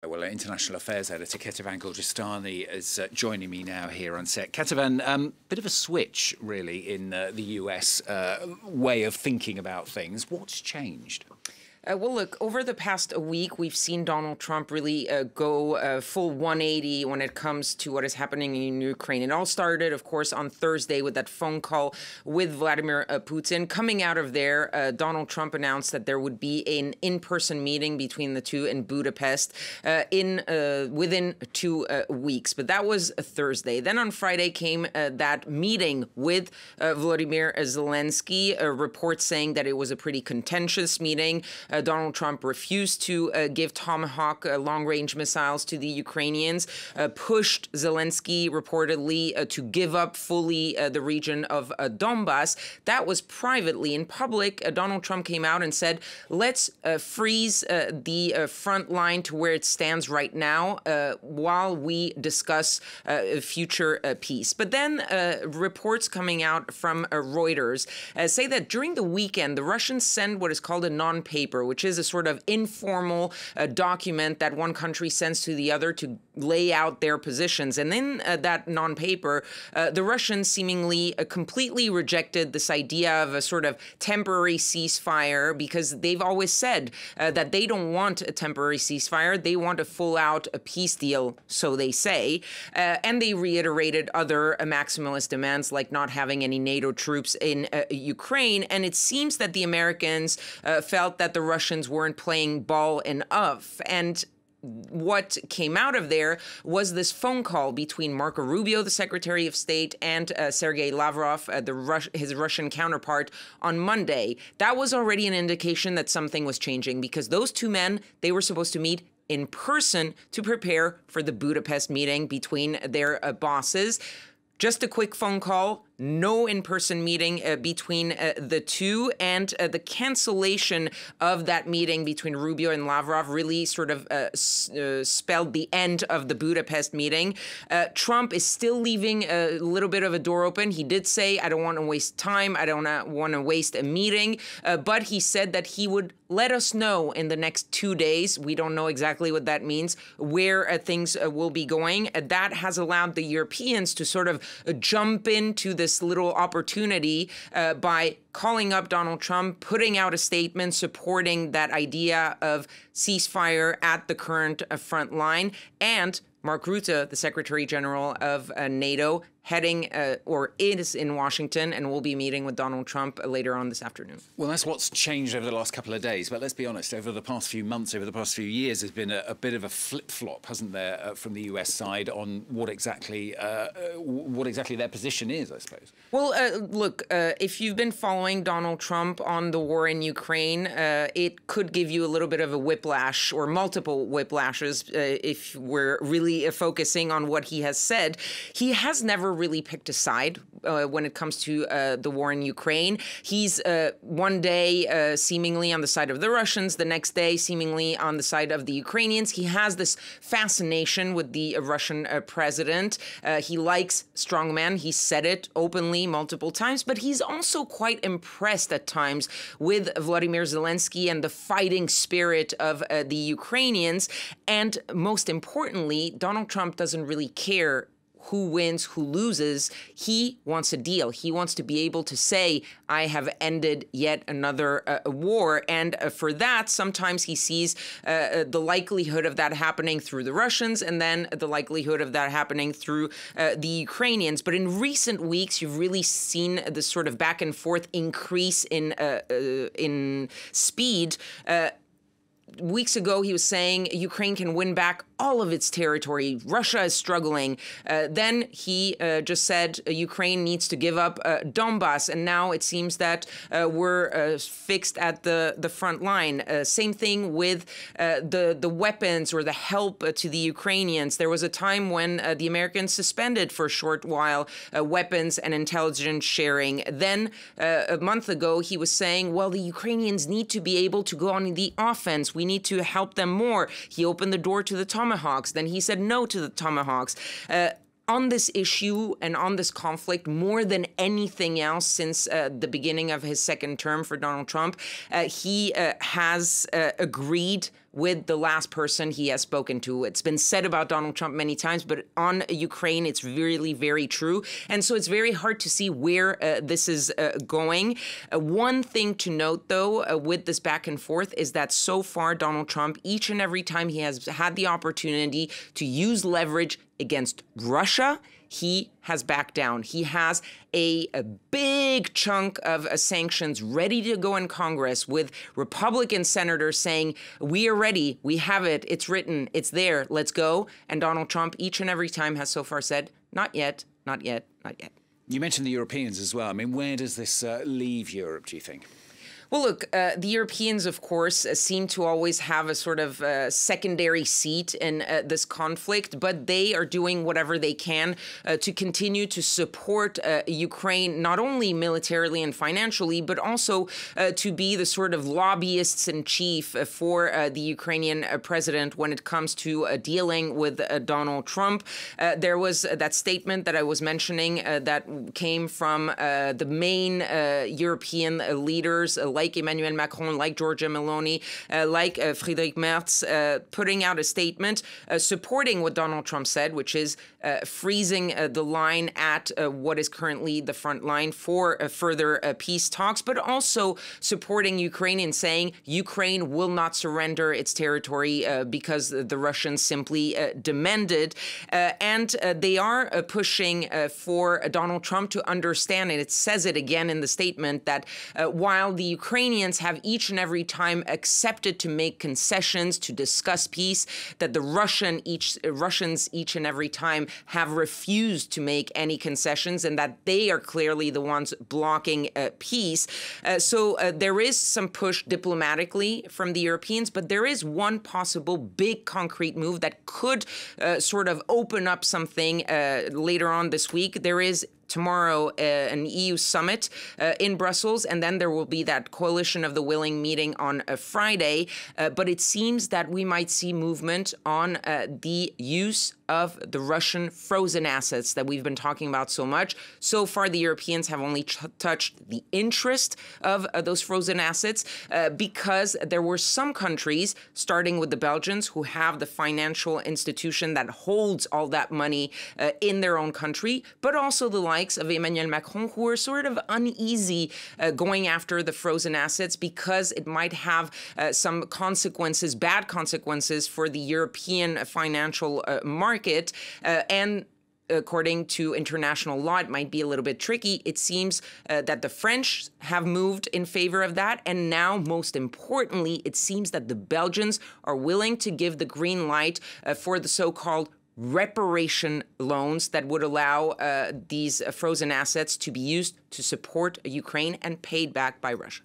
Well, international affairs editor Kethevane Gorjestani is joining me now here on set. Kethevane, bit of a switch, really, in the US way of thinking about things. What's changed? Well, look, over the past week, we've seen Donald Trump really go full 180 when it comes to what is happening in Ukraine. It all started, of course, on Thursday with that phone call with Vladimir Putin. Coming out of there, Donald Trump announced that there would be an in-person meeting between the two in Budapest within 2 weeks. But that was Thursday. Then on Friday came that meeting with Vladimir Zelensky, a report saying that it was a pretty contentious meeting. Donald Trump refused to give Tomahawk long-range missiles to the Ukrainians, pushed Zelensky reportedly to give up fully the region of Donbass. That was privately. In public, Donald Trump came out and said, let's freeze the front line to where it stands right now while we discuss future peace. But then reports coming out from Reuters say that during the weekend, the Russians send what is called a non-paper, which is a sort of informal document that one country sends to the other to lay out their positions. And in that non-paper, the Russians seemingly completely rejected this idea of a sort of temporary ceasefire, because they've always said that they don't want a temporary ceasefire. They want a full-out peace deal, so they say. And they reiterated other maximalist demands, like not having any NATO troops in Ukraine. And it seems that the Americans felt that the Russians weren't playing ball enough. And what came out of there was this phone call between Marco Rubio, the Secretary of State, and Sergei Lavrov, his Russian counterpart, on Monday. That was already an indication that something was changing, because those two men, they were supposed to meet in person to prepare for the Budapest meeting between their bosses. Just a quick phone call, no in-person meeting between the two, and the cancellation of that meeting between Rubio and Lavrov really sort of spelled the end of the Budapest meeting. Trump is still leaving a little bit of a door open. He did say, I don't want to waste time, I don't want to waste a meeting, but he said that he would let us know in the next 2 days. We don't know exactly what that means, where things will be going. That has allowed the Europeans to sort of jump into this little opportunity by calling up Donald Trump, putting out a statement supporting that idea of ceasefire at the current front line, and Mark Rutte, the Secretary General of NATO, heading or is in Washington and will be meeting with Donald Trump later on this afternoon. Well, that's what's changed over the last couple of days. But let's be honest, over the past few months, over the past few years, there's been a bit of a flip-flop, hasn't there, from the US side on what exactly their position is, I suppose. Well, look, if you've been following Donald Trump on the war in Ukraine, it could give you a little bit of a whiplash, or multiple whiplashes, if we're really focusing on what he has said. He has never really picked a side when it comes to the war in Ukraine. He's one day seemingly on the side of the Russians, the next day seemingly on the side of the Ukrainians. He has this fascination with the Russian president. He likes strongmen. He said it openly multiple times, but he's also quite impressed at times with Vladimir Zelensky and the fighting spirit of the Ukrainians. And most importantly, Donald Trump doesn't really care who wins, who loses. He wants a deal. He wants to be able to say, I have ended yet another war. And for that, sometimes he sees the likelihood of that happening through the Russians, and then the likelihood of that happening through the Ukrainians. But in recent weeks, you've really seen this sort of back and forth increase in speed. Weeks ago, he was saying Ukraine can win back all of its territory. Russia is struggling. Then he just said Ukraine needs to give up Donbass. And now it seems that we're fixed at the front line. Same thing with the weapons or the help to the Ukrainians. There was a time when the Americans suspended for a short while weapons and intelligence sharing. Then a month ago, he was saying, well, the Ukrainians need to be able to go on the offense. We need to help them more. He opened the door to the Tomahawks. Then he said no to the Tomahawks. On this issue and on this conflict, more than anything else since the beginning of his second term for Donald Trump, he has agreed with the last person he has spoken to. It's been said about Donald Trump many times, but on Ukraine, it's really very true. And so it's very hard to see where this is going. One thing to note, though, with this back and forth is that so far, Donald Trump, each and every time he has had the opportunity to use leverage against Russia, he has backed down. He has a big chunk of sanctions ready to go in Congress, with Republican senators saying, we are ready, we have it, it's written, it's there, let's go. And Donald Trump each and every time has so far said, not yet, not yet, not yet. You mentioned the Europeans as well. I mean, where does this leave Europe, do you think? Well, look, the Europeans, of course, seem to always have a sort of secondary seat in this conflict, but they are doing whatever they can to continue to support Ukraine, not only militarily and financially, but also to be the sort of lobbyists in chief for the Ukrainian president when it comes to dealing with Donald Trump. There was that statement that I was mentioning that came from the main European leaders, like Emmanuel Macron, like Giorgia Meloni, like Friedrich Merz, putting out a statement supporting what Donald Trump said, which is freezing the line at what is currently the front line for further peace talks, but also supporting Ukraine in saying Ukraine will not surrender its territory because the Russians simply demanded. And they are pushing for Donald Trump to understand, and it says it again in the statement, that while the Ukrainians have each and every time accepted to make concessions to discuss peace, that the Russians each and every time have refused to make any concessions, and that they are clearly the ones blocking peace. So there is some push diplomatically from the Europeans, but there is one possible big concrete move that could sort of open up something later on this week. There is tomorrow an EU summit in Brussels, and then there will be that coalition of the willing meeting on a Friday. But it seems that we might see movement on the use of the Russian frozen assets that we've been talking about so much. So far, the Europeans have only touched the interest of those frozen assets because there were some countries, starting with the Belgians, who have the financial institution that holds all that money in their own country, but also the likes of Emmanuel Macron, who are sort of uneasy going after the frozen assets because it might have some consequences, bad consequences for the European financial market. And according to international law, it might be a little bit tricky. It seems that the French have moved in favor of that. And now, most importantly, it seems that the Belgians are willing to give the green light for the so-called reparation loans that would allow these frozen assets to be used to support Ukraine and paid back by Russia.